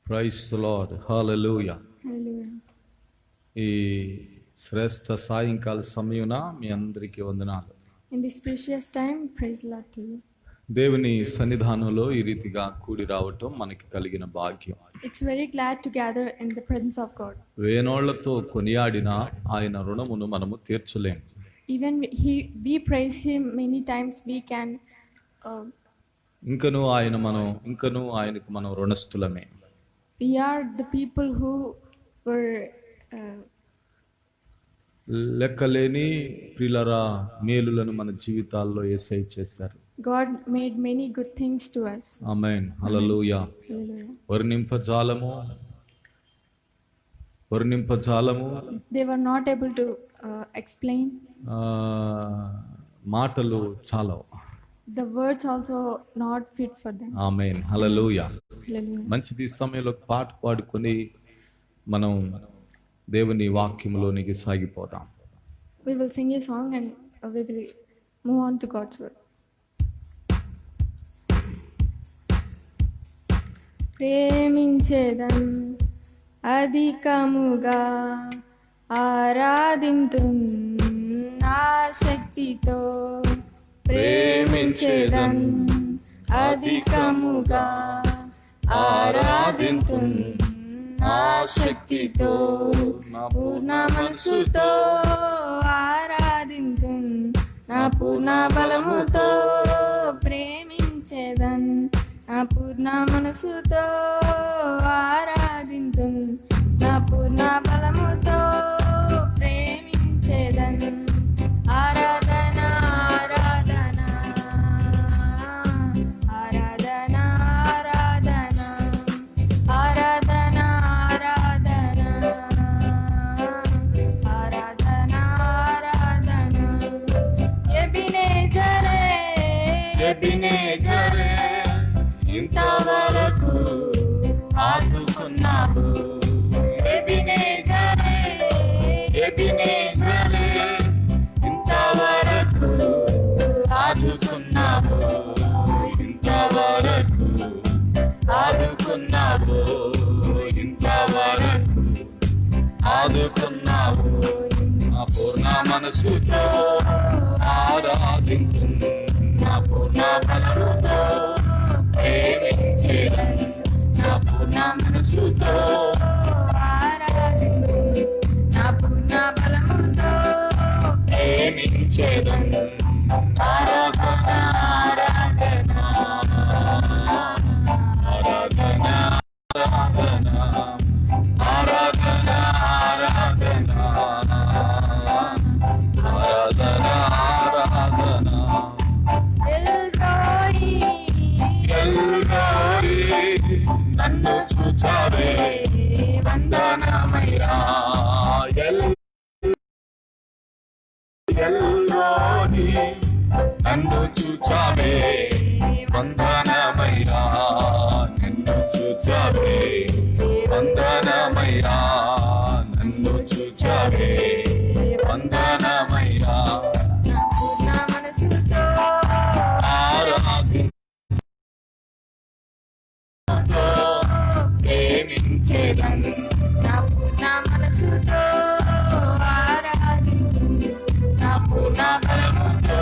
Praise the lord, హల్లెలూయా. ఈ శ్రేష్ఠ సాయంకాల సమయమున మీ అందరికీ వందనాలు. In this precious time, praise the Lord to you. దేవుని సన్నిధానంలో ఈ రీతిగా కూడి రావటం మనకి కలిగిన భాగ్యం. It's very glad to gather in the presence of God. వేనోళ్లతో కొనియాడిన ఆయన రుణమును మనము తీర్చలేం. Even we praise him many times, we can ఇంకను ఆయనకు మనం రుణస్థులమే. we are the people who were లెక్కలేని ప్రియులారా మేలులను మన జీవితాల్లో యేసయ్య చేశారు. God made many good things to us. Amen, hallelujah. వర్ణింపజాలము they were not able to explain. మాటలు చాలవు. The words also not fit for them. Amen, hallelujah. Hallelujah. మంచిది. ఈ సమయంలో పాట పాడుకొని మనం దేవుని వాక్యములోనికి సాగిపోదాం. We will sing a song and we will move on to God's word. ప్రేమించేదన్ అధికముగా ఆరాధింతున్ నా శక్తితో, ప్రేమించేదన్ అధికముగా ఆరాధింతున్ నా శక్తితో, నా పూర్ణ మనసుతో ఆరాధింతున్ నా పూర్ణ బలముతో, ప్రేమించేదన్ నా పూర్ణ మనసుతో ఆరాధింతున్ నా పూర్ణ బలముతో, ప్రేమించేదన్. ఆరాధన ఆరాధన ఆరాధన ఆరాధన ఆరాధన ఆరాధన ఆరాధన ఆరాధన. ఎబినేజరే ఎబినేజరే ఇంతవరకు ఆదుకున్నావు. ఎబినేజరే ఎబినేజరే ఇంతవరకు ఆదుకున్నావు. ఇంతవరకు ఆదుకున్నావు. ఇంతవరకు ఆదుకున్నావు. నా పూర్ణ మనసుతో ఆరాధించు, నా పూర్ణ బలముతో ప్రేమించేదన్ నా పూర్ణ మనసుతో ఆరాధించు, నా పూర్ణ బలముతో ప్రేమించేదన్. ఆరాధన ఆరాధన ఆరాధన ఆరాధన ఆరాధన ఆరాధన ఆరాధన ఆరాధన. నన్ను చూచావే వందనమయ్యా. ఎల్రోయి నన్ను చూచావే వందనమయ్యా. నన్ను చూచావే వందనమయ్యా. నన్ను చూచావే వందనమయ్యా. నా మనసుతో ఆరాధి ప్రేమించేదన్ నా పూర్ణ మనసుతో ఆరాధించు, నా పూర్ణ బలముతో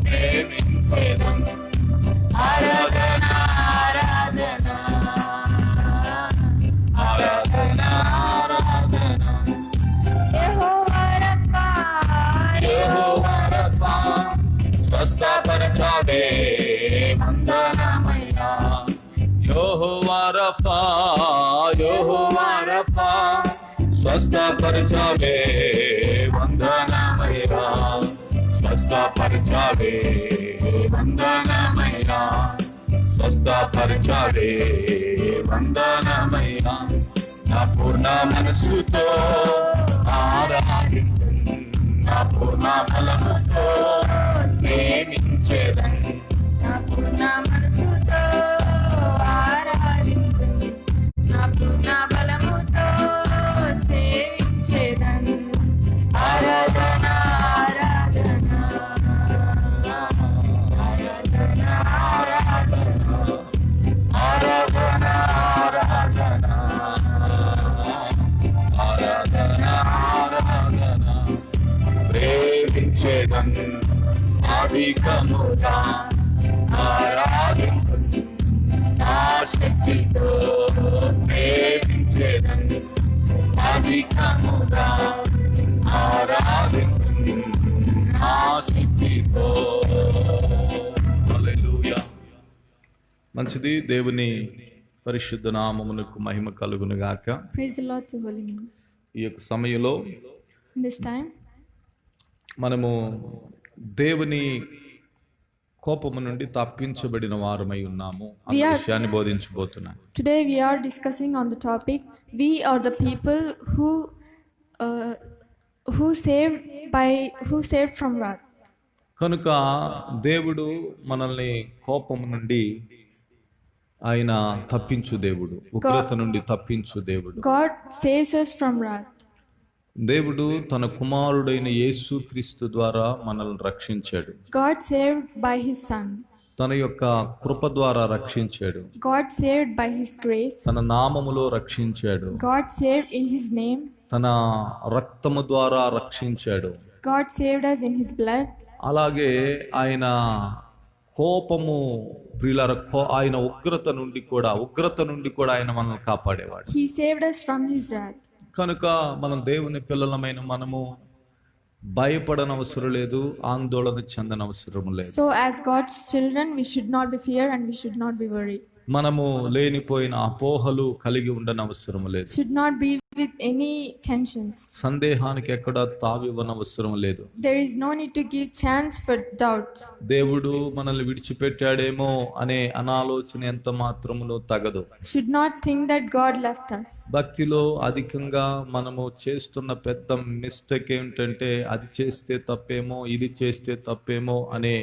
ప్రేమించేదన్. ఆరాధన ఆరాధన ఆరాధన ఆరాధన. యెహోవా రబ్బా యెహోవా రబ్బా స్వస్థపరచావే వందనమయ్యా. యెహోవా రబ్బా యెహోవా రబ్బా స్వస్థపరచావే వందనమయ్యా. స్వస్థపరచావే వందనమయ్యా. స్వస్థపరచావే వందనమయ్యా. నా పూర్ణ మనసుతో ఆరాధించు, నా పూర్ణ బలముతో ప్రేమించేదన్. నా పూర్ణ మనసుతో ఆరాధించు, నా పూర్ణ బలముతో సేవించేదన్. ఆరాధన ఆరాధన ఆరాధన ఆరాధన ఆరాధన ఆరాధన అధికముగా ఆరాధింతును, నా శక్తితో ప్రేమించేదను, అధికముగా ఆరాధింతును, నా శక్తితో. హల్లెలూయా. మంచిది. దేవుని పరిశుద్ధ నామమునకు మహిమ కలుగును గాక. Praise the Lord to holy name. ఈ యొక్క సమయంలో In this time, మనము దేవుని కోపము నుండి తప్పించబడిన వారమై ఉన్నాము అన్న విషయాన్ని బోధించబోతున్నాను. today we are discussing on the topic, we are the people who saved from wrath. కనుక దేవుడు మనల్ని కోపము నుండి ఆయన తప్పించు దేవుడు, ఉగ్రత నుండి తప్పించు దేవుడు. God saves us from wrath. దేవుడు తన కుమారుడైన యేసు క్రీస్తు ద్వారా మనల్ని రక్షించాడు. God saved by his son. తన యొక్క కృప ద్వారా రక్షించాడు. God saved by his grace. తన నామములో రక్షించాడు. God saved in his name. తన రక్తము ద్వారా రక్షించాడు. God saved us in his blood. అలాగే ఆయన కోపము ఆయన ఉగ్రత నుండి కూడా ఆయన మనల్ని కాపాడేవాడు. He saved us from his wrath. కనుక మనం దేవుని పిల్లలమైన మనము భయపడనవసరం లేదు, ఆందోళన చెందనవసరం లేదు. So as God's children, we should not be fear and we should not be worried. మనము లేనిపోయిన అపోహలు కలిగి ఉండనవసరం లేదు. Should not be with any tensions. సందేహానికి ఎక్కడ తావివ్వనవసరం లేదు. There is no need to give chance for doubts. దేవుడు మనల్ని విడిచిపెట్టాడేమో అనే అనాలోచన ఎంత మాత్రములో తగదు. Should not think that God left us. భక్తిలో అధికంగా మనము చేస్తున్న పెద్ద మిస్టేక్ ఏమిటంటే అది చేస్తే తప్పేమో, ఇది చేస్తే తప్పేమో అనే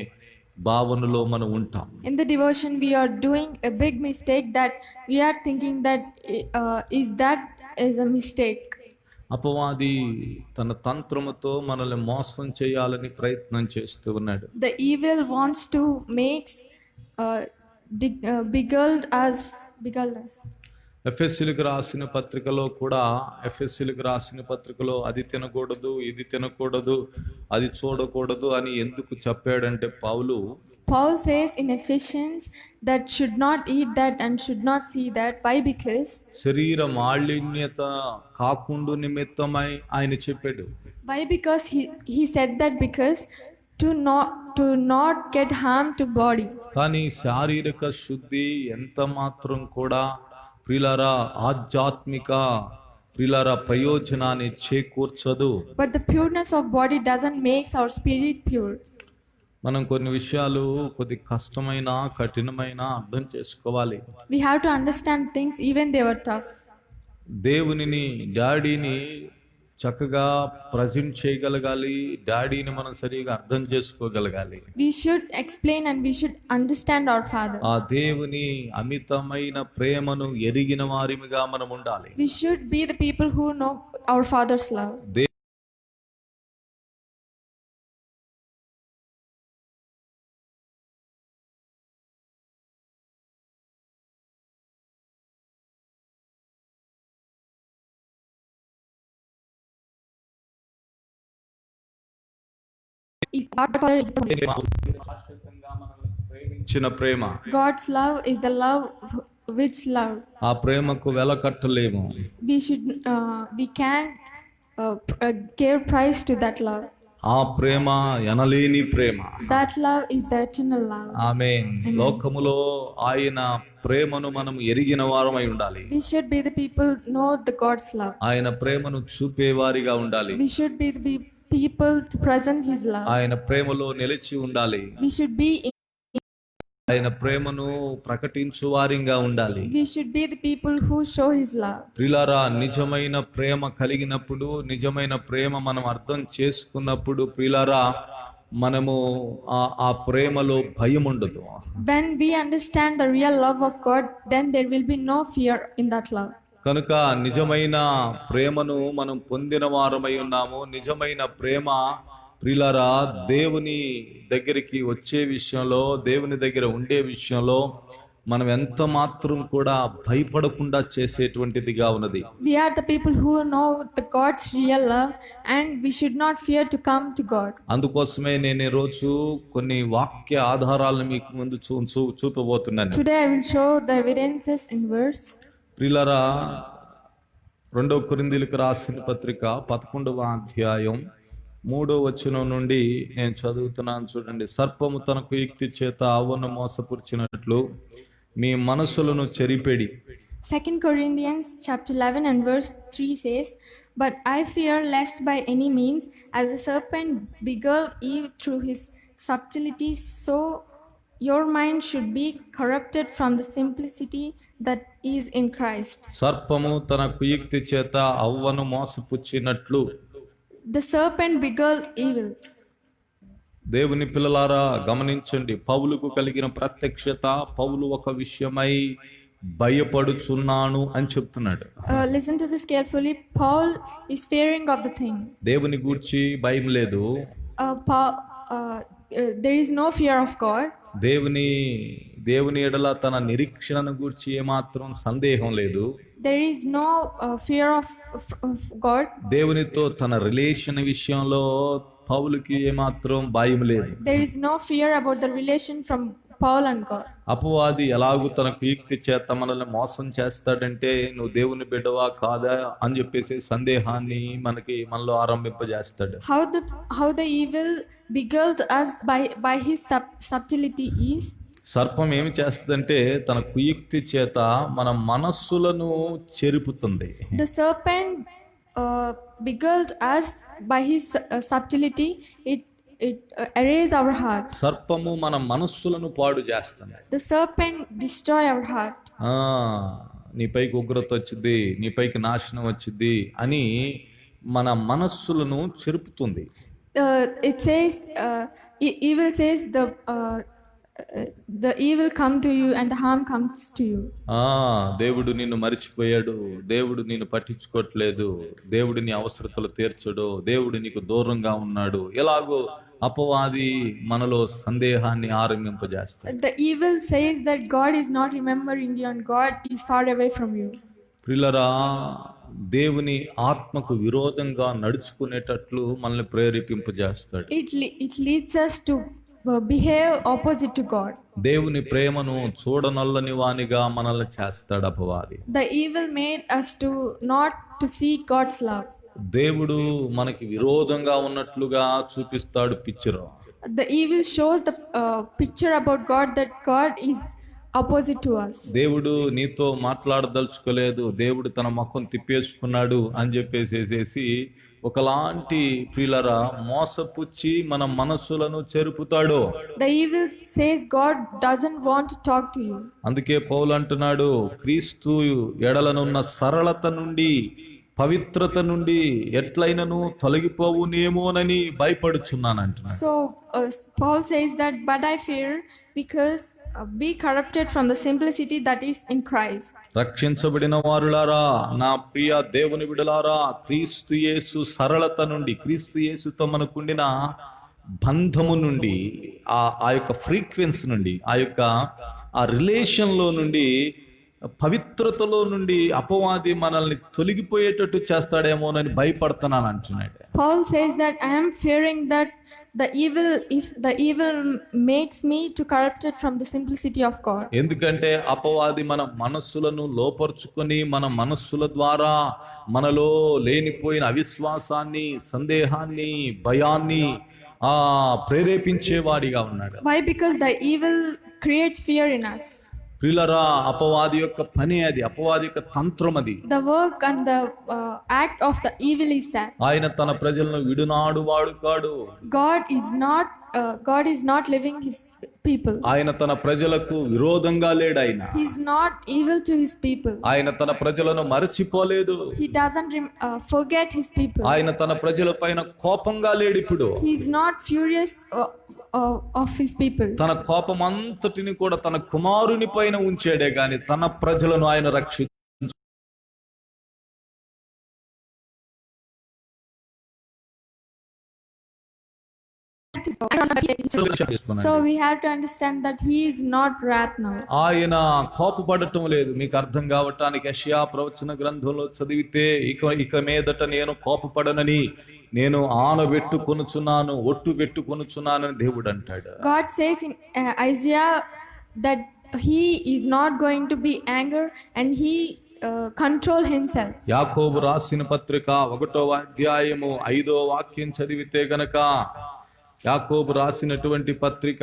భావనలో మనం ఉంటాం. In the devotion we are doing a big mistake that we are thinking that is a mistake. అపవాది తన తంత్రముతో మనల్ని మోసం చేయాలని ప్రయత్నం చేస్తూ ఉన్నాడు. The evil wants to make beguiled us. ఎఫెసీయులకు రాసిన పత్రికలో అది తినకూడదు, ఇది తినకూడదు, అది చూడకూడదు అని ఎందుకు చెప్పాడంటే Paul says in Ephesians that should not eat that and should not see that. Why? Because శరీర మాలిన్యత కాకుండు నిమిత్తమై ఆయన చెప్పాడు. Why? Because he said that because to not get harm to body. కానీ శారీరక శుద్ధి ఎంత మాత్రం కూడా ప్రియులారా ఆధ్యాత్మిక ప్రయోజనాన్ని చేకూర్చదు. But the pureness of body doesn't make our spirit pure. మనం కొన్ని విషయాలు కొద్ది కష్టమైన కఠినమైన అర్థం చేసుకోవాలి. We have to understand things even they were tough. దేవునిని డాడీని చక్కగా ప్రజెంట్ చేయగలగాలి, డాడీని మనం సరిగా అర్థం చేసుకోగలగాలి. We should explain and we should understand our father. ఆ దేవుని అమితమైన ప్రేమను ఎరిగిన వారిగా మనం ఉండాలి. We should be the people who know our father's love. ప్రేమించిన ప్రేమ. God's love is the love which love. ఆ ప్రేమకు వెల కట్టలేము. We can't give price to that love. ఆ ప్రేమ ఎనలేని ప్రేమ. That love is the eternal love. ఆమేన్. లోకములో ఆయన ప్రేమను మనం ఎరిగిన వారమై ఉండాలి. We should be the people know the God's love. ఆయన ప్రేమను చూపేవారిగా ఉండాలి. We should be the people to present his love. ఆయన ప్రేమలో నిలిచి ఉండాలి. We should be ఆయన ప్రేమను ప్రకటించు వారిగా ఉండాలి. We should be the people who show his love. ప్రియులారా, నిజమైన ప్రేమ కలిగినప్పుడు, నిజమైన ప్రేమ మనం అర్థం చేసుకున్నప్పుడు ప్రియులారా మనము ఆ ప్రేమలో భయం ఉండదు. When we understand the real love of God, then there will be no fear in that love. కనుక నిజమైన ప్రేమను మనం పొందిన వారమై ఉన్నాము. నిజమైన ప్రేమ ప్రియులారా దేవుని దగ్గరికి వచ్చే విషయంలో, దేవుని దగ్గర ఉండే విషయంలో మనం ఎంత మాత్రం కూడా భయపడకుండా చేసేటువంటిదిగా ఉన్నది. We are the people who know the God's real love, and we should not fear to come to God. అందుకోసమే నేను ఈరోజు కొన్ని వాక్య ఆధారాలను మీకు ముందు చూపబోతున్నాను. Today I will show the evidences in verse. ప్రియులారా, 2 కొరింథీయులకు రాసిన పత్రిక 11వ అధ్యాయం 3వ వచనం నుండి నేను చదువుతున్నాను, చూడండి. సర్పము తన కుయుక్తి చేత అవ్వను మోసపుర్చినట్లు మీ మనసులను చెరిపెడి. 2 Corinthians chapter 11 and verse 3 says, "But I fear lest by any means, as the serpent beguiled Eve through his subtlety, so your mind should be corrupted from the simplicity that is in Christ." సర్పము తన కుయుక్తి చేత అవ్వను మోసపుచ్చినట్లు. The serpent beguiled evil. దేవుని పిల్లలారా గమనించండి, పౌలుకు కలిగిన ప్రత్యక్షత, పౌలు ఒక విషయమై భయపడుచున్నాను అని చెప్తున్నాడు. Listen to this carefully. Paul is fearing of the thing. దేవుని గూర్చి భయం లేదు. There is no fear of God. దేవుని ఎడల తన నిరీక్షణను గూర్చి ఏమాత్రం సందేహం లేదు. There is no fear of God. దేవునితో తన రిలేషన్ విషయంలో పౌలుకి ఏమాత్రం భయం లేదు. There is no fear about the relation from Paul and God. అపవాది ఎలాగూ తన కుయుక్తి చేత మనల్ని మోసం చేస్తాడంటే నువ్వు దేవుని బిడ్డవా కాదా అని చెప్పేసి సందేహాన్ని మనలో ఆరంభింపజేస్తాడు. How the evil beguiled us by his subtlety is. సర్పం ఏమి చేస్తుందంటే తన కుయుక్తి చేత మన మనస్సులను చెరుపుతుంది. The serpent beguiled us by his subtlety. It erases our heart. సర్పము మన మనస్సులను పాడు చేస్తుంది. The serpent destroy our heart. నీ పైకి ఉగ్రత వచ్చింది, నీ పైకి నాశనం వచ్చింది అని మన మనస్సులను చెరుపుతుంది. It says evil says the evil come to you and the harm comes to you. దేవుడు నిన్ను మరిచిపోయాడు, దేవుడు నిన్ను పట్టించుకోవట్లేదు, దేవుడు నీ అవసరతలు తీర్చడు, దేవుడు నీకు దూరంగా ఉన్నాడు. ఎలాగో అపవాది మనలో సందేహాన్ని ఆరంభింపజేస్తాడు. The evil says that God is not remembering you and God is far away from you. ప్రియులారా, దేవుని ఆత్మకు విరోధంగా నడుచుకునేటట్లు మనల్ని ప్రేరేపింపజేస్తాడు. It leads us to behave opposite to God. దేవుని ప్రేమను చూడనల్లని వానిగా మనల్ని చేస్తాడు అపవాది. The evil made us to not to see God's love. దేవుడు మనకి విరోధంగా ఉన్నట్లుగా చూపిస్తాడు picture. The evil shows the picture about God, that God is opposite to us. దేవుడు నీతో మాట్లాడదలుచుకోలేదు, దేవుడు తన ముఖం తిప్పేసుకున్నాడు అని చెప్పేసేసి ఒకలాంటి ప్రియులరా మోసపుచ్చి మన మనస్సులను చెరుపుతాడు. The evil says God doesn't want to talk to you. అందుకే పౌలు అంటున్నాడు, క్రీస్తు ఎడలనున్న సరళత నుండి, పవిత్రత నుండి ఎట్లయినను తొలగిపోవునేమోనని భయపడుచున్నాను అంటున్నాడు. So Paul says that, but I fear because be corrupted from the simplicity that is in Christ. రక్షించబడిన వారులారా, నా ప్రియ దేవుని బిడ్డలారా, క్రీస్తు యేసు సరళత నుండి, క్రీస్తు యేసుతో మనకుండిన బంధము నుండి, ఆ యొక్క ఫ్రీక్వెన్సీ నుండి, ఆ రిలేషన్లో నుండి, పవిత్రతలో నుండి అపవాది మనల్ని తొలగిపోయేటట్టు చేస్తాడేమోనని భయపడుతున్నాను అంటున్నాడు. Paul says that I am fearing that if the evil makes me to corrupted from the simplicity of God. ఎందుకంటే అపవాది మన మనస్సులను లోపరుచుకొని మన మనస్సుల ద్వారా మనలో లేనిపోయిన అవిశ్వాసాన్ని, సందేహాన్ని, భయాన్ని ప్రేరేపించేవాడిగా ఉన్నాడు. Why? Because the evil creates fear in us. ప్రియులారా, అపవాది యొక్క పని అది, అపవాది యొక్క తంత్రం అది. The work and the act of the evil is that ఆయన తన ప్రజలను విడునాడు వాడు కాడు. God is not living his people. ఆయన తన ప్రజలకు విరోధంగా లేడు. ఆయన He is not evil to his people. ఆయన తన ప్రజలను మరచిపోలేదు. He doesn't forget his people. ఆయన తన ప్రజల పైన కోపంగా లేడు. ఇప్పుడు He is not furious of his people. తన కోపం అంతటిని కూడా తన కుమారుని పైన ఉంచాడే గాని తన ప్రజలను ఆయన రక్షించాడు. reject his word. So we have to understand that he is not wrath now. ఆయన కోపపడటం లేదు. మీకు అర్థం కావటానికి యెషయా ప్రవచన గ్రంథంలో చదివితే ఇక మీదట నేను కోపపడనని నేను ఆనబెట్టుకొనుచున్నాను, ఒట్టు పెట్టుకొనుచున్నానని దేవుడు అంటాడు. God says in Isaiah that he is not going to be angry and he control himself. యాకోబు రాసిన పత్రిక 1వ అధ్యాయము 5వ వాక్యం చదివితే గనక, యాకోబు రాసినటువంటి పత్రిక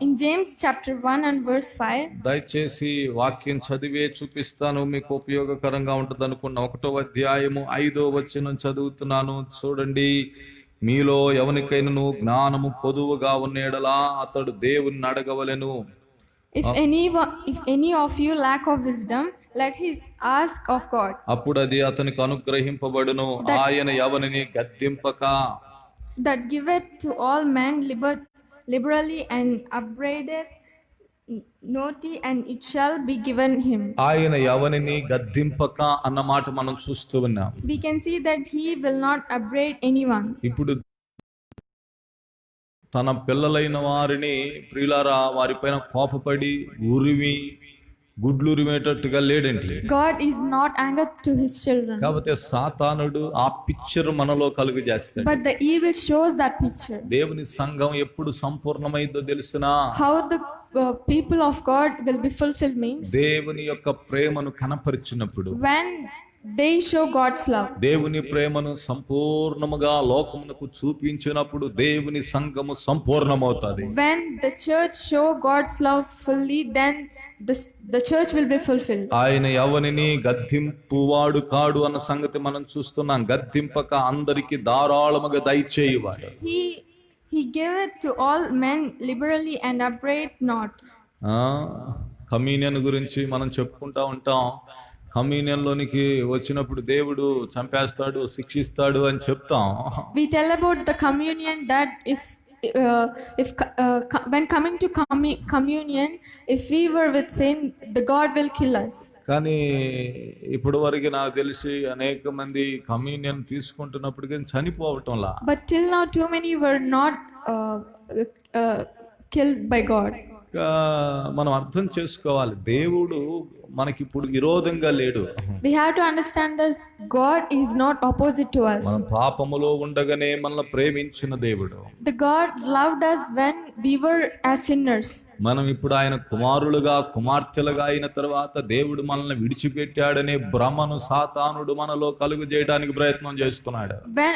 In James chapter 1 and verse 5, దయచేసి వాక్యం చదివే చూపిస్తాను, మీకు ఉపయోగకరంగా ఉంటుంది అనుకున్న 1వ అధ్యాయము 5వ వచనం చదువుతున్నాను. చూడండి, మీలో ఎవనికైనను జ్ఞానము కొదువుగా ఉన్న యెడల అతడు దేవుని అడగవలెను. if any of you lack of wisdom, let his ask of God. అప్పుడు అది అతనికి అనుగ్రహింపబడును. ఆయన ఎవనిని గద్దింపక, that giveth to all men liberally and upbraideth naughty, and it shall be given him. ఆయన ఎవనిని గద్దింపక అన్న మాట మనం చూస్తూ ఉన్నాం. We can see that he will not upbraid anyone. ఇప్పుడు తన పిల్లలైన వారిని ప్రియులారా వారిపైన కోపపడి ఉరిమి గుడ్లు ఉరిమేటట్టుగా లేడండి. God is not angered to his children. కాకపోతే సాతానుడు ఆ పిక్చర్ మనలో కలుగు చేస్తాడు. But the evil shows that picture. దేవుని సంఘం ఎప్పుడు సంపూర్ణమైందో తెలుసునా? How the people of God will be fulfilled means దేవుని యొక్క ప్రేమను కనపరిచినప్పుడు, when they show God's love. దేవుని ప్రేమను సంపూర్ణముగా లోకమునకు చూపించినప్పుడు దేవుని సంఘము సంపూర్ణమవుతుంది. When the church show God's love fully, then the church will be fulfilled. ఆయన ఎవనిని గద్దింపువాడు కాడు అన్న సంగతి మనం చూస్తున్నాం. గద్దింపక అందరికి ధారాళముగా దయచేయువాడు. He giveth to all men liberally and upbraid not. Communion గురించి మనం చెప్పుకుంటా ఉంటాం. కమ్యూనియన్ లోనికి వచ్చినప్పుడు దేవుడు చంపేస్తాడు, శిక్షిస్తాడు అని చెప్తాం. We tell about the communion that if when coming to communion, if we were with sin, the God will kill us. కానీ ఇప్పుడు వరకు నాకు తెలిసి అనేక మంది communion తీసుకుంటున్నప్పటికీ చనిపోవటంలా. But till now too many were not killed by God. మనం అర్థం చేసుకోవాలి, దేవుడు మనకి ఇప్పుడు విరోధంగా లేడు. We have to understand that God is not opposite to us. మనం పాపములో ఉండగానే మనల్ని ప్రేమించిన దేవుడు. The God loved us when we were as sinners. మనం ఇప్పుడు ఆయన కుమారులుగా కుమార్తెలుగా అయిన తర్వాత దేవుడు మనల్ని విడిచిపెట్టాడనే భ్రమను సాతానుడు మనలో కలుగు చేయడానికి ప్రయత్నం చేస్తున్నాడు. When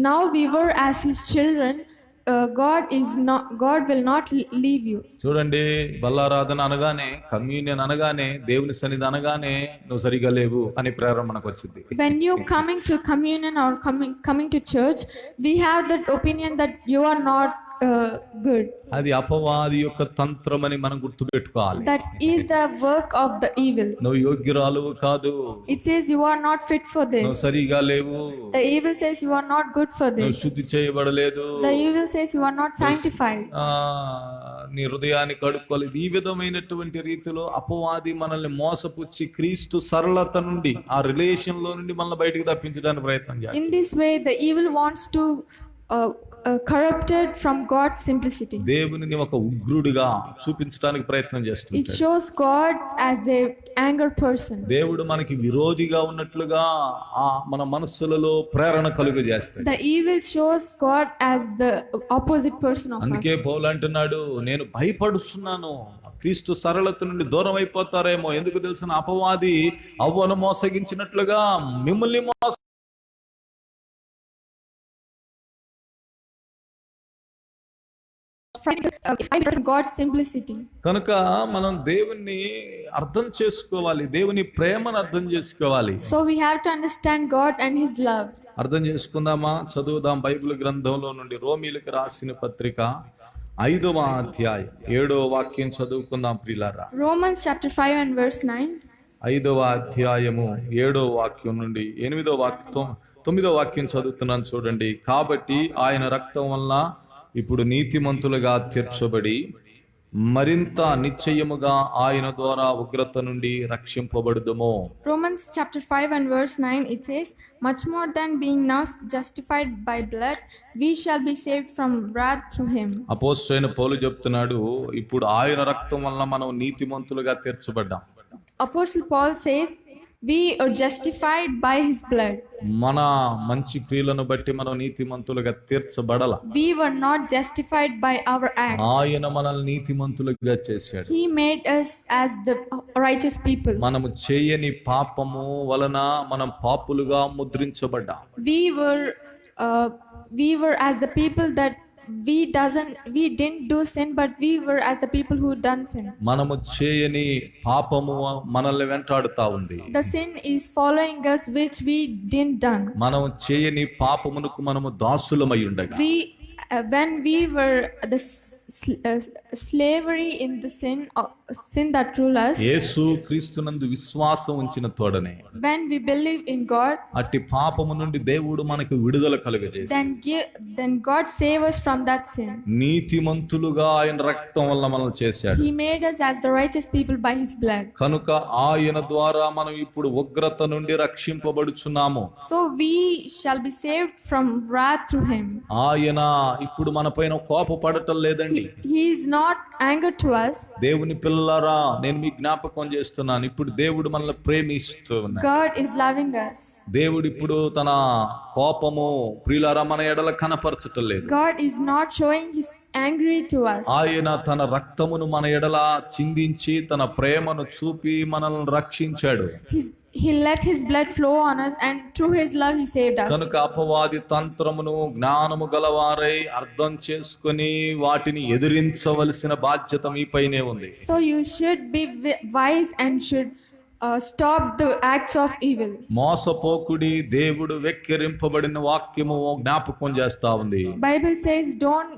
now we were as his children, God will not leave you. చూడండి, బల్లారాధన అనగానే, కమ్యూనియన్ అనగానే, దేవుని సన్నిధి అనగానే నువ్వు సరిగా లేవు అని ప్రేరణ మనకు వచ్చింది. When you coming to communion or coming to church, we have that opinion that you are not good. అది అపవాది యొక్క తంత్రం అని మనం గుర్తుపెట్టుకోవాలి. That is the work of the evil. నువ్వు యోగ్యురాలు కాదు. It says you are not fit for this. నువ్వు సరిగా లేవు. The evil says you are not good for this. నువ్వు శుద్ధి చేయబడలేదు. The evil says you are not sanctified. నీ హృదయాన్ని కడుక్కోలేదు. ఈ విధమైనటువంటి రీతిలో అపవాది మనల్ని మోసపుచ్చి క్రీస్తు సరళత నుండి, ఆ రిలేషన్ లో నుండి మనల్ని బయటకు తప్పించడానికి ప్రయత్నం చేస్తాడు. In this way the evil wants to corrupted from God's simplicity. దేవునిని ఒక ఉగ్రుడిగా చూపించడానికి ప్రయత్నం చేస్తుంది. It shows God as a anger person. దేవుడు మనకి విరోధిగా ఉన్నట్లుగా మన మనస్సులలో ప్రేరణ కలుగజేస్తాడు. The evil shows God as the opposite person of us. అందుకే పౌలు అంటున్నాడు, నేను భయపడుతున్నాను, క్రీస్తు సరళత నుండి దూరం అయిపోతారేమో. ఎందుకు తెలిసిన, అపవాది అవ్వను మోసగించినట్లుగా మిమ్మల్ని God's simplicity. కనుక మనం దేవుని అర్థం చేసుకోవాలి, దేవుని ప్రేమను అర్థం చేసుకోవాలి. So we have to understand God and his love. అర్థం చేసుకుందామా? చదువుదాం బైబిల్ గ్రంథంలో నుండి రోమీలకు రాసిన పత్రిక 5వ అధ్యాయం 7వ వాక్యం చదువుకుందాం ప్రియులారా. Romans chapter 5 and verse 9. 5వ అధ్యాయము 7వ వాక్యం నుండి 9వ వాక్యం చదువుతున్నాను చూడండి. కాబట్టి ఆయన రక్తం వల్ల ఇప్పుడు నీతిమంతులుగా తీర్చబడి మరింత నిశ్చయముగా ఆయన ద్వారా ఉగ్రత నుండి రక్షింపబడుదుము. Romans chapter 5 and verse 9, it says, much more than being now justified by blood, we shall be saved from wrath through him. అపోస్తలుడైన పౌలు చెప్తున్నాడు, ఇప్పుడు ఆయన రక్తం వల్ల మనం నీతిమంతులుగా తీర్చబడ్డాం. Apostle Paul says, we are justified by his blood. మన మంచి క్రియలను బట్టి మనం నీతిమంతులుగా తీర్చబడల. We were not justified by our acts. ఆయన మనల్ని నీతిమంతులుగా చేశాడు. He made us as the righteous people. మనము చేయని పాపము వలన మనం పాపులుగా ముద్రించబడ్డాం. We were as the people that we didn't do sin, but we were as the people who done sin. మనము చేయని పాపము మనల్ని వెంటాడుతా ఉంది. The sin is following us which we didn't done. మనము చేయని పాపమునకు మనము దాసులమై ఉండగా When we were the slavery in the sin that ruled us, యేసు క్రీస్తునందు విశ్వాసం ఉంచిన తోడనే when we believe in God, అట్టి పాపము నుండి దేవుడు మనకు విడుదల కలుగజేసి then God save us from that sin. నీతిమంతులుగా ఆయన రక్తం వల్ల మనల్ని చేశాడు. He made us as the righteous people by his blood. కనుక ఆయన ద్వారా మనం ఇప్పుడు ఉగ్రత నుండి రక్షింపబడుచున్నాము. So we shall be saved from wrath through him. ఆయన ఇప్పుడు మన పైన కోపపడటం లేదండి. He is not angered to us. దేవుని పిల్లలారా, నేను మీ జ్ఞాపకం చేస్తున్నాను, ఇప్పుడు దేవుడు మనల్ని ప్రేమిస్తూ ఉన్నాడు. God is loving us. దేవుడు ఇప్పుడు తన కోపము ప్రియులారా మన ఎడల కనపరచటం లేదు. God is not showing his angry to us. ఆయన తన రక్తమును మన ఎడల చిందించి తన ప్రేమను చూపి మనల్ని రక్షించాడు. He let his blood flow on us, and through his love he saved us. కనుక అపవాది తంత్రమును జ్ఞానము గలవారై అర్థం చేసుకొని వాటిని ఎదిరించవలసిన బాధ్యత మీపైనే ఉంది. So you should be wise and should stop the acts of evil. మోసపోకుడి, దేవుడు వెక్కిరింపబడిన వాక్యము జ్ఞాపకం చేస్తా ఉంది. Bible says don't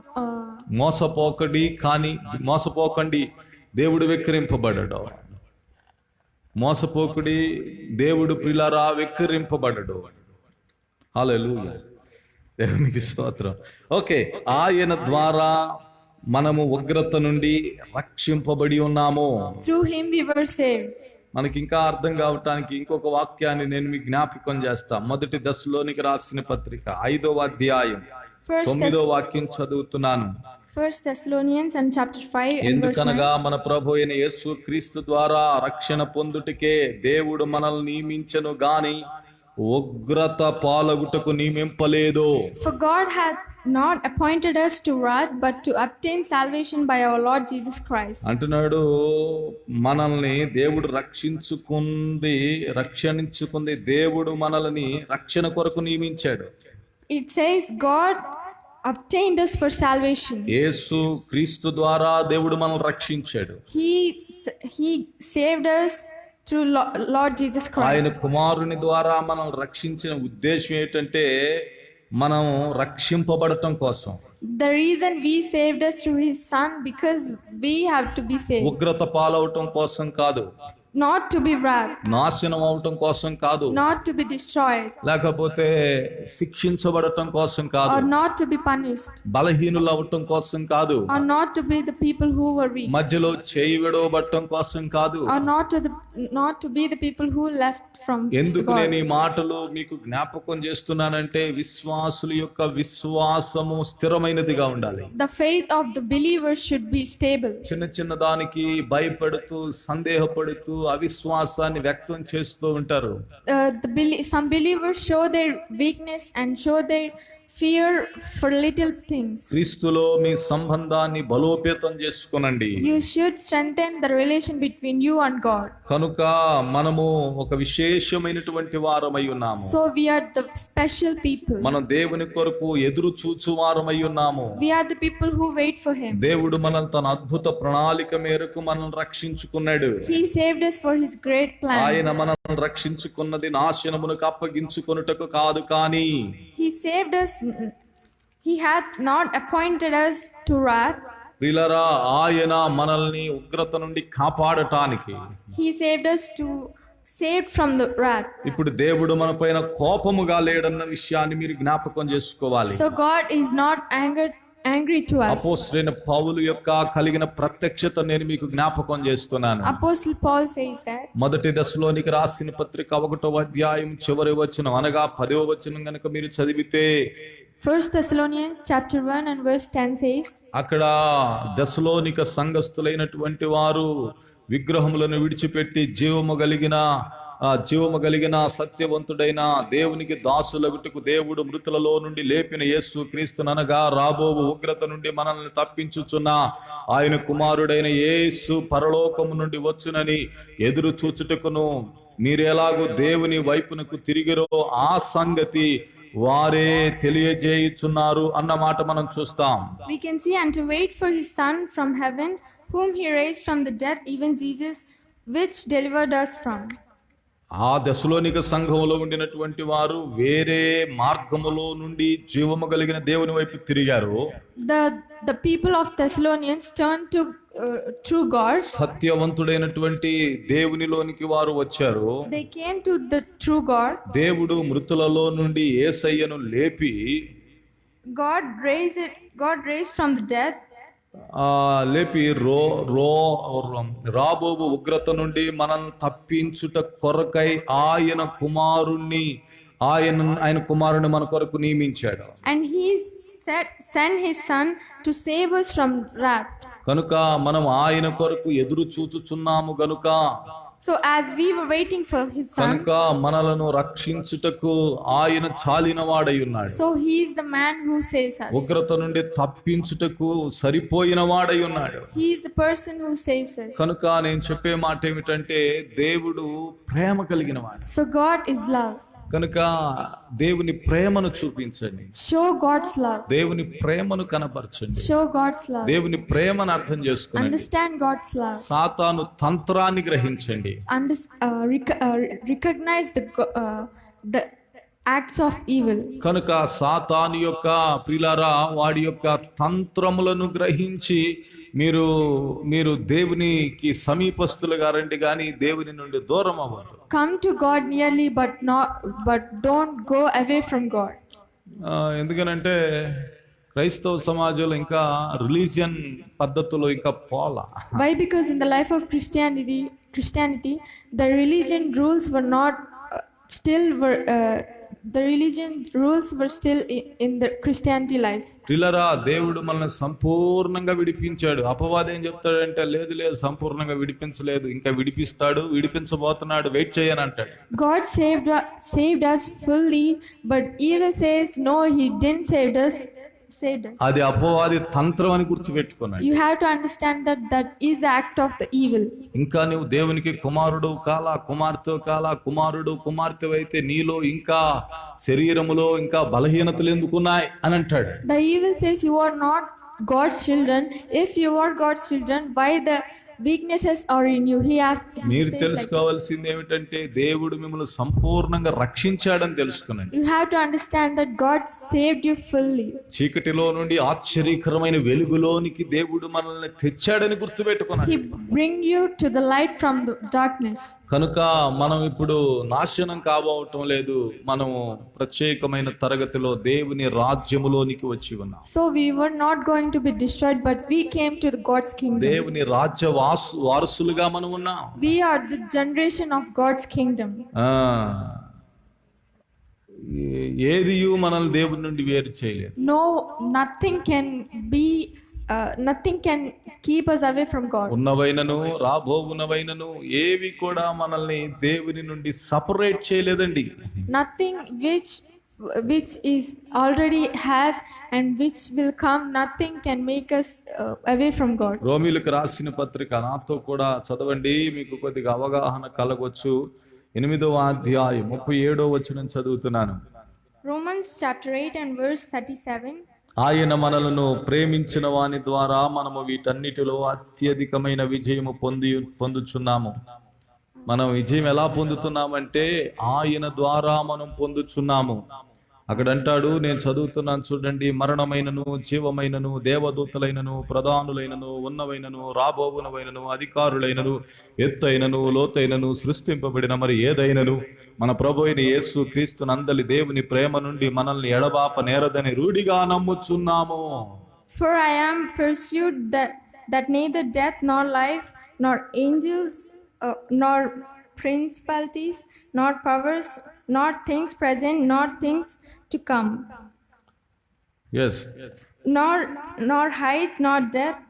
మోసపోకండి, దేవుడు వెక్కిరింపబడడు. మోసపోకుడి, దేవుడు ప్రియులారా వెక్కిరింపబడడు. హల్లెలూయా, దేవునికి స్తోత్రం. ఓకే, ఆయన ద్వారా మనము ఉగ్రత నుండి రక్షింపబడి ఉన్నాము. Through him we were saved. మనకి ఇంకా అర్థం కావటానికి ఇంకొక వాక్యాన్ని నేను మీకు జ్ఞాపకం చేస్తా. మొదటి దశలోనికి రాసిన పత్రిక 5వ అధ్యాయం 9వ వాక్యం చదువుతున్నాను. 1 Thessalonians and chapter 5 and verse 9. ఎందుకనగా మన ప్రభు అయిన యేసు క్రీస్తు ద్వారా రక్షణ పొందుటకే దేవుడు మనల్ని నియమించెను గాని ఉగ్రత పాలగుటకు నియమింపలేదు. For God hath not appointed us to wrath, but to obtain salvation by our Lord Jesus Christ. అంటున్నాడు, మనల్ని దేవుడు రక్షించుకుంది దేవుడు మనల్ని రక్షణ కొరకు నియమించాడు. It says God obtained us for salvation. యేసు క్రీస్తు ద్వారా దేవుడు మనల్ని రక్షించాడు. He saved us through Lord Jesus ఆయన Christ. కుమారుని ద్వారా మనల్ని రక్షించిన ఉద్దేశం ఏంటంటే మనం రక్షింపబడటం కోసం. The reason we saved us through his son, because we have to be saved. ఉగ్రత పాలవటం కోసం కాదు, Not to be wrath, నాశనం అవటం కోసం కాదు, not to be destroyed, లేకపోతే శిక్షించబడటం కోసం కాదు, or not to be punished, బలహీనులు అవటం కోసం కాదు, or not to be the people who were weak, మధ్యలో చేయి విడవబడటం కోసం కాదు. or not to be the people who left from ఎందుకు God. నేను ఈ మాటలు మీకు జ్ఞాపకం చేస్తున్నానంటే విశ్వాసుల యొక్క విశ్వాసము స్థిరమైనదిగా ఉండాలి. The faith of the believer should be stable. చిన్న దానికి భయపడుతూ సందేహపడుతూ అవిశ్వాసాన్ని వ్యక్తం చేస్తూ ఉంటారు. Some believers show their weakness and show their fear for little things. క్రీస్తులో మీ సంబంధాన్ని బలోపేతం చేసుకొనండి. You should strengthen the relation between you and God. కనుక మనము ఒక విశేషమైనటువంటి వారమై ఉన్నాము. So we are the special people. మనం దేవుని కొరకు ఎదురు చూచు వారమై ఉన్నాము. We are the people who wait for him. దేవుడు మనల్ని తన అద్భుత ప్రణాళిక మేరకు మనల్ని రక్షించుకున్నాడు. He saved us for his great plan. ఆయన మనల్ని రక్షించుకున్నది నాశనమునకు అప్పగించుకొనుటకు కాదు, కానీ He saved us. He hath not appointed us to wrath. ప్రియులారా, ఆయన మనల్ని ఉగ్రత నుండి కాపాడటానికి. He saved us to saved from the wrath. ఇప్పుడు దేవుడు మన పైన కోపముగా లేడన్న విషయాన్ని మీరు జ్ఞాపకం చేసుకోవాలి. So God is not angered angry to us. అపోస్తలుడైన పౌలు యొక్క కలిగిన ప్రత్యక్షత నేను మీకు జ్ఞాపకం చేస్తున్నాను. Apostle Paul says that. మొదటి దశలోనికి రాసిన పత్రిక 1వ అధ్యాయం చివరి వచనం అనగా 10వ వచనం గనుక మీరు చదివితే 1 Thessalonians chapter 1 and verse 10 says, అక్కడ దశలోనిక సంఘస్థులైనటువంటి వారు విగ్రహములను విడిచిపెట్టి జీవము కలిగిన సత్యవంతుడైన దేవునికి దాసులగుటకు దేవుడు మృతులలో నుండి లేపిన యేసు క్రీస్తుననగా రాబోవు ఉగ్రత నుండి మనల్ని తప్పించుచున్న ఆయన కుమారుడైన యేసు పరలోకము నుండి వచ్చునని ఎదురు చూచుటకును మీరెలాగూ దేవుని వైపునకు తిరిగిరో ఆ సంగతి వారే తెలియజేయుచున్నారు అన్న మాట మనం చూస్తాం. we can see, and to wait for his son from heaven, whom he raised from the dead, even Jesus, which delivered us from. ఆ దశలోనిక సంఘములో ఉండినటువంటి వారు వేరే మార్గములో నుండి జీవము కలిగిన దేవుని వైపు తిరిగారు. The people of Thessalonians turned to true God. సత్యవంతుడైనటువంటి దేవునిలోనికి వారు వచ్చారు. They came to the true God. దేవుడు మృతులలో నుండి యేసయ్యను లేపి God raised from the dead. లేపి రాబోవు ఉగ్రత నుండి మనల్ని తప్పించుట కొరకై ఆయన కుమారుని మన కొరకు నియమించాడు. And he sent his son to save us from wrath. కనుక మనం ఆయన కొరకు ఎదురు చూచుచున్నాము గనుక, so as we were waiting for his son, కనుక మనలను రక్షించుటకు ఆయన చాలిన వాడై ఉన్నాడు. so he is the man who saves us. ఉగ్రత నుండి తప్పించుటకు సరిపోయిన వాడై ఉన్నాడు. he is the person who saves us. కనుక నేను చెప్పే మాట ఏమిటంటే దేవుడు ప్రేమ కలిగిన వాడు. so God is love. కనుక దేవుని ప్రేమను చూపించండి. show God's love. దేవుని ప్రేమను కనపరచండి. show God's love. దేవుని ప్రేమను అర్థం చేసుకోండి. understand God's love. సాతాను తంత్రాన్ని గ్రహించండి. recognize the acts of evil. కనుక సాతాను యొక్క ప్రియులారా వాడి యొక్క తంత్రములను గ్రహించి మీరు దేవునికి సమీపస్తులుగా రండి గాని దేవుని నుండి దూరం అవ్వద్దు. come to God nearly but don't go away from God. ఎందుకనంటే క్రైస్తవ సమాజంలో ఇంకా రిలీజియన్ పద్ధతులు ఇంకా పోలా. why? because in the life of Christianity the religion rules were not the religion rules were still in the Christianity life. ప్రియులారా దేవుడు మనల్ని సంపూర్ణంగా విడిపించాడు. అపవాది ఏం చెప్తాడంటే లేదు సంపూర్ణంగా విడిపించలేదు, ఇంకా విడిపించబోతున్నాడు, వెయిట్ చేయని అంటాడు. God saved us fully, but evil says no, he didn't save us. అది అపవాది తంత్రం అని గుర్తుపెట్టుకున్నాడు. you have to understand that is the act of the evil. ఇంకా నువ్వు దేవునికి కుమారుడు కుమార్తె అయితే నీలో ఇంకా శరీరములో ఇంకా బలహీనతలు ఎందుకున్నాయి అని అంటాడు. the evil says you are not God's children. if you are God's children, why the weaknesses are in you? మీరు తెలుసుకోవాల్సింది ఏమిటంటే దేవుడు మిమ్మల్ని సంపూర్ణంగా రక్షించాడని తెలుసుకున్నాడు. you have to understand that God saved you fully. చీకటిలో నుండి ఆశ్చర్యకరమైన వెలుగులోనికి దేవుడు మనల్ని తెచ్చాడని గుర్తుపెట్టుకున్నాడు. he bring you to the light from the darkness. కనుక మనం ఇప్పుడు నాశనం కాబోవటం లేదు, మనము ప్రత్యేకమైన తరగతిలో దేవుని రాజ్యములోనికి వచ్చి ఉన్నాం. so we were not going to be destroyed, but we came to the God's kingdom. దేవుని రాజ్య వారసులుగా మనం ఉన్నాం. we are the generation of God's kingdom. ఏదియు మనల్ని దేవుని నుండి వేరు చేయలేదు. nothing can keep us away from God. ఉన్నవైనను రాబోవునవైనను ఏవి కూడా మనల్ని దేవుని నుండి సెపరేట్ చేయలేదండి. nothing which is already has and which will come, nothing can make us away from God. రోమీయులకు రాసిన పత్రిక నాతో కూడా చదవండి, మీకు కొద్దిగా అవగాహన కలగొచ్చు. 8వ అధ్యాయం 37వ వచనం చదువుతున్నాను. Romans chapter 8 and verse 37. ఆయన మనలను ప్రేమించిన వాని ద్వారా మనము వీటన్నిటిలో అత్యధికమైన విజయము పొందుచున్నాము. మనం విజయం ఎలా పొందుతున్నామంటే ఆయన ద్వారా మనం పొందుచున్నాము. అక్కడ అంటాడు, నేను చదువుతున్నాను చూడండి, మరణమైనను జీవమైనను దేవదూతలైనను ప్రధానులైనను ఉన్నవైనను రాబోవునవైనను అధికారులైనను ఎత్తైనను లోతైనను సృష్టింపబడిన మరి ఏదైనను మన ప్రభు అయిన యేసు క్రీస్తు నందలి దేవుని ప్రేమ నుండి మనల్ని ఎడబాప నేరదని రూఢిగా నమ్ముచున్నాము. For I am pursued that neither death nor life, nor angels, nor principalities, nor powers, nor things present, nor things to come, yes nor height, nor depth,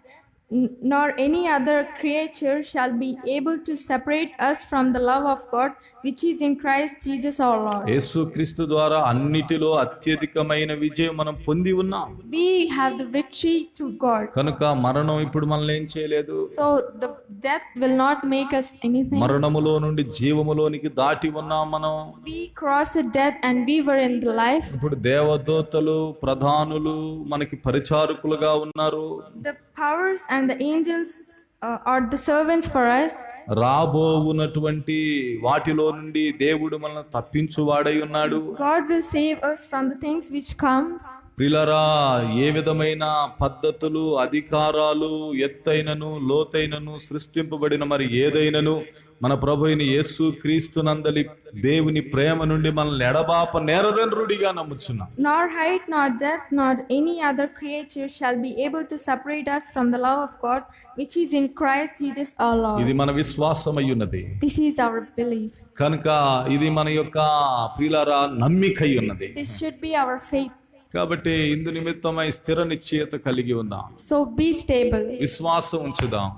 nor any other creature shall be able to separate us from the love of God which is in Christ Jesus our Lord. యేసు క్రీస్తు ద్వారా అన్నిటిలో అత్యధికమైన విజయం మనం పొంది ఉన్నాం. We have the victory through God. కనుక మరణం ఇప్పుడు మనల్ని ఏం చేయలేదు. So the death will not make us anything. మరణములో నుండి జీవములోనికి దాటి ఉన్నాం మనం. We crossed death and we were in the life. ఇప్పుడు దేవదూతలు ప్రధానులు మనకి పరిచారకులుగా ఉన్నారు. The powers and the angels are the servants for us. రాబోవునటువంటి వాటిలో నుండి దేవుడు మనల్ని తప్పించువాడై ఉన్నాడు. God will save us from the things which comes. ప్రియులారా, ఏ విధమైన పద్ధతులు, అధికారాలు, ఎత్తైనను లోతైనను సృష్టింపబడిన మరి ఏదైనను మన ప్రభు అయిన యేసు క్రీస్తునందలి దేవుని ప్రేమ నుండి మనల్ని ఎడబాప నేరదని రూఢిగా నమ్ముచున్నాం. Nor height, nor depth, nor any other creature shall be able to separate us from the love of God which is in Christ Jesus our Lord. ఇది మన విశ్వాసమై ఉన్నది. This is our belief. కనుక ఇది మన యొక్క ప్రియులారా నమ్మికై ఉన్నది. This should be our faith. కాబట్టి ఇందు నిమిత్తమై స్థిర నిశ్చయత కలిగి ఉందాం. So be stable. విశ్వాసం ఉంచుదాం.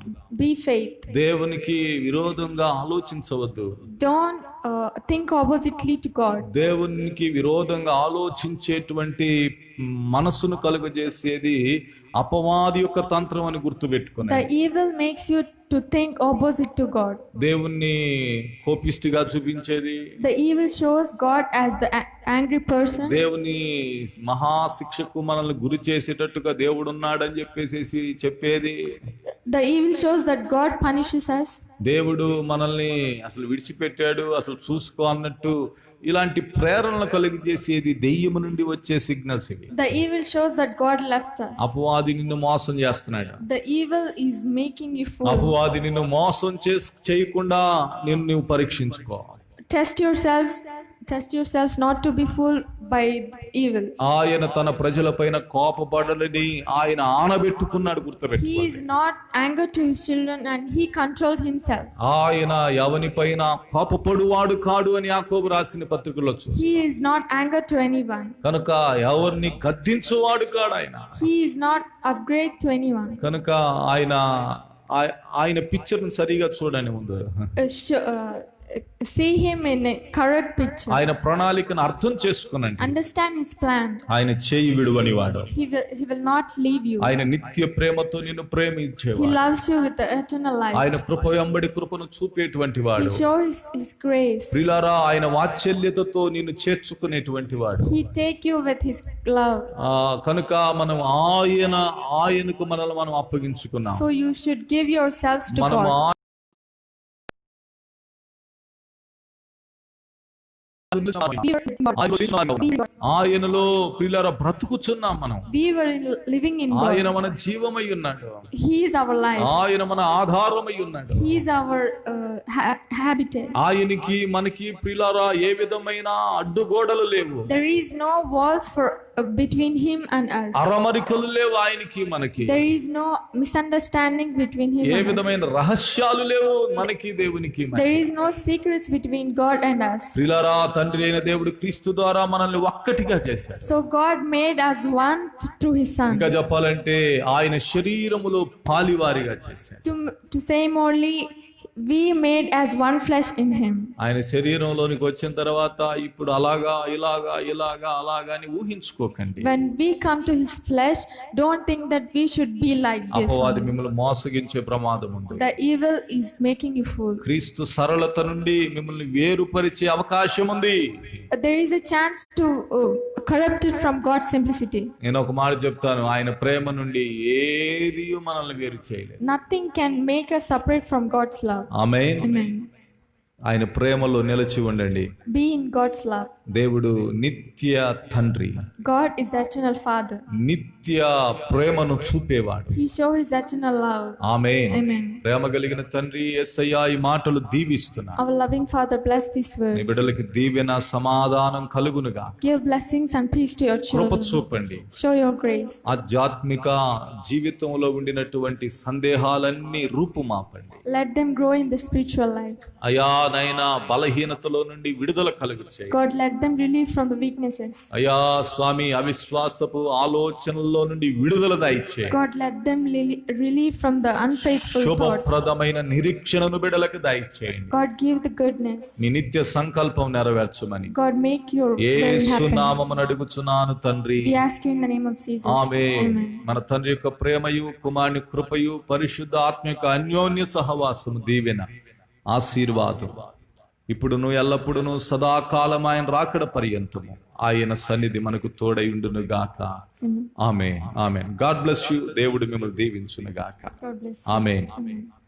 Be faith. దేవునికి విరోధంగా ఆలోచించవద్దు. Don't think oppositely to God. దేవునికి విరోధంగా ఆలోచించేటువంటి మనసును కలుగజేసేది అపవాది యొక్క తంత్రం అని గుర్తుపెట్టుకుని, The evil makes you to think opposite to God. దేవుణ్ణి కోపిష్టిగా చూపించేది, The evil shows God as the angry person. దేవుని మహాశిక్షకు మనల్ని గురి చేసేటట్టుగా దేవుడు ఉన్నాడని చెప్పేది, The evil shows that God punishes us. దేవుడు మనల్ని అసలు విడిచిపెట్టాడు, అసలు చూసుకో అన్నట్టు ఇలాంటి ప్రేరణలు కలిగజేసేది దెయ్యము నుండి వచ్చే సిగ్నల్స్ ఇవి. The evil shows that God left us. అపవాది నిన్ను మోసం చేస్తున్నాడు. The evil is making you fool. అపవాది నిన్ను మోసం చేయకుండా నువ్వు పరీక్షించుకో. Test yourselves not to be fooled by evil. ఆయన తన ప్రజలపైన కోపపడలని ఆయన ఆనబెట్టుకున్నాడు, గుర్తుపెట్టుకో. He is not angered to his children and he controlled himself. ఆయన ఎవనిపైన కోపపడువాడు కాడు అని యాకోబు రాసిన పత్రికలో చూస్తాం. He is not angered to anyone. కనుక ఎవరిని గద్దించువాడు కాడు ఆయన. He is not upgrade to anyone. కనుక ఆయన పిక్చర్ ని సరిగా చూడని ముందు See him in a correct picture. ఆయన ప్రణాళికను అర్థం చేసుకునండి. Understand his plan. ఆయన చేయి విడువని వాడు. He will not leave you. ఆయన నిత్య ప్రేమతో నిన్ను ప్రేమించేవాడు. He loves you with the eternal life. ఆయన కృప వెంబడి కృపను చూపేటువంటి వాడు. He shows his grace. ప్రియులారా, ఆయన వాత్సల్యతతో నిన్ను చేర్చుకునేటువంటి వాడు. He take you with his love. కనుక మనం ఆయనకు మనల్ని మనం అప్పగించుకున్నాం. So you should give yourselves to మనం God. ఆయనలో ప్రియులారా బ్రతుకుచున్నాం మనం. We were living in God. ఆయన మన జీవమై ఉన్నాడు. He is our life. ఆయన మన ఆధారమై ఉన్నాడు. He is our habitat. ఆయనకి మనకి ప్రియులారా ఏ విధమైన అడ్డుగోడలు లేవు. There is no walls for between him and us. అరమరికలు లేవు ఆయనకి మనకి. There is no misunderstandings between him A and us. విధమైన రహస్యాలు లేవు మనకి దేవునికి. There is no secrets between God and us. ప్రియులారా, తండ్రి అయిన దేవుడు క్రీస్తు ద్వారా మనల్ని ఒక్కటిగా చేశాడు. So God made us one through his son. ఇంకా చెప్పాలంటే ఆయన శరీరములో పాలివారిగా చేశాడు. To say morely, we made as one flesh in him. ఆయన శరీరంలోనికి వచ్చిన తర్వాత ఇప్పుడు అలాగా అని ఊహించుకోకండి. When we come to his flesh, don't think that we should be like this. అపవాది మిమ్మల్ని మోసగించే ప్రమాదం ఉంది. The evil is making you fool. క్రీస్తు సరళత నుండి మిమ్మల్ని వేరుపరిచే అవకాశం ఉంది. There is a chance to corrupt it from God's simplicity. నేను ఒక మాట చెప్తాను, ఆయన ప్రేమ నుండి ఏది మనల్ని వేరు చేయలేదు. Nothing can make us separate from God's love. Amen. Amen. ఆయన ప్రేమలో నిలిచి ఉండండి. Be in God's love. దేవుడు నిత్య తండ్రి, God is the eternal Father. నిత్య ప్రేమను చూపేవాడు. He shows His eternal love. Amen. Amen. ప్రేమ కలిగిన తండ్రి యేసయ్య ఈ మాటలు దీవిస్తున్నా. Our loving Father, bless these నీ words. బిడ్డలకి దీవెన సమాధానం కలుగునుగా. Give blessings and peace to your Krupa children. చూపండి. Show your grace. ఆధ్యాత్మిక జీవితంలో ఉండినటువంటి సందేహాలన్నీ రూపుమాపండి. Let them grow in the spiritual life. అయా నైనా బలహీనతలో నుండి విడుదల కలుగు చేయి. God, let them relieve from the weaknesses. అయా స్వామి అవిశ్వాసపు ఆలోచనల్లో నుండి విడుదల దయచేయి. God, let them relieve from the unfaithful thoughts. శుభప్రదమైన నిరీక్షణను బిడ్డలకు దయచేయండి. God, give the goodness. నీ నిత్య సంకల్పం నెరవేర్చమని God, make your will Yesu happen. నామమున అడుగుచున్నాను తండ్రి. We ask you in the name of Jesus. Amen. Amen. మన తండ్రి యొక్క ప్రేమయు కుమారుని కృపయు పరిశుద్ధ ఆత్మ యొక్క అన్యోన్య సహవాసము దీవెన ఆశీర్వాదం ఇప్పుడును ఎల్లప్పుడును సదాకాలం ఆయన రాకడ పర్యంతము ఆయన సన్నిధి మనకు తోడై ఉండును గాక. Amen. Amen. God bless you. దేవుడు మిమ్మల్ని దీవించును గాక. God bless you. Amen. Amen.